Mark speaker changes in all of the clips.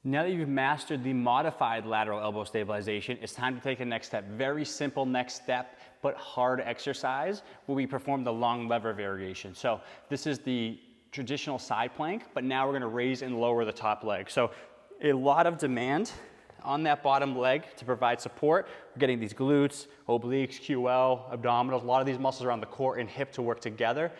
Speaker 1: Now that you've mastered the modified lateral elbow stabilization, it's time to take the next step. Very simple next step, but hard exercise where we perform the long lever variation. So this is the traditional side plank, but now we're gonna raise and lower the top leg. So a lot of demand on that bottom leg to provide support. We're getting these glutes, obliques, QL, abdominals, a lot of these muscles around the core and hip to work together,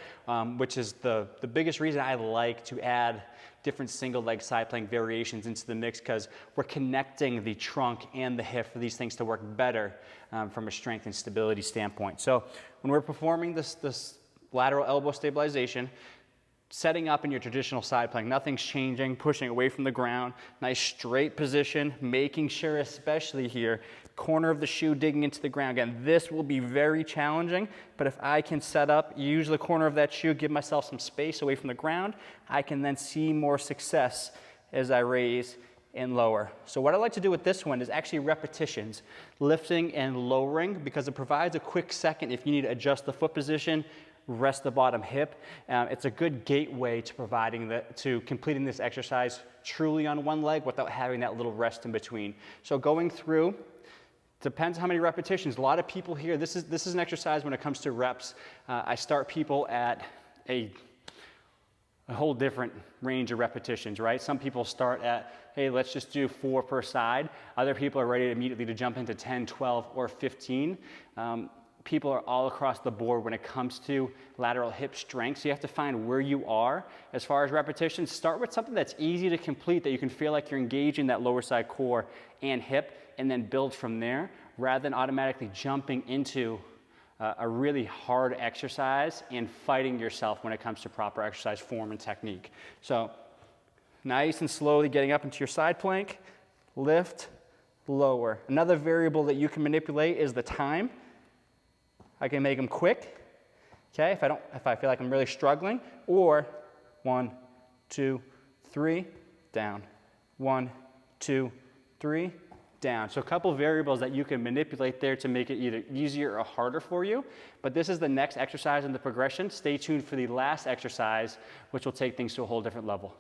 Speaker 1: which is the biggest reason I like to add different single leg side plank variations into the mix, because we're connecting the trunk and the hip for these things to work better from a strength and stability standpoint. So when we're performing this lateral elbow stabilization, setting up in your traditional side plank, nothing's changing, pushing away from the ground, nice straight position, making sure, especially here, corner of the shoe digging into the ground. Again, this will be very challenging, but if I can set up, use the corner of that shoe, give myself some space away from the ground, I can then see more success as I raise and lower. So what I like to do with this one is actually repetitions, lifting and lowering, because it provides a quick second if you need to adjust the foot position, rest the bottom hip. It's a good gateway to completing this exercise truly on one leg without having that little rest in between. So going through, depends how many repetitions. A lot of people here, this is an exercise when it comes to reps. I start people at a whole different range of repetitions, right? Some people start at, hey, let's just do 4 per side. Other people are ready immediately to jump into 10, 12, or 15. People are all across the board when it comes to lateral hip strength. So you have to find where you are as far as repetitions. Start with something that's easy to complete, that you can feel like you're engaging that lower side core and hip, and then build from there, rather than automatically jumping into a really hard exercise and fighting yourself when it comes to proper exercise form and technique. So nice and slowly getting up into your side plank, lift, lower. Another variable that you can manipulate is the time. I can make them quick, okay, if I feel like I'm really struggling, or 1, 2, 3, down. 1, 2, 3, down. So a couple variables that you can manipulate there to make it either easier or harder for you. But this is the next exercise in the progression. Stay tuned for the last exercise, which will take things to a whole different level.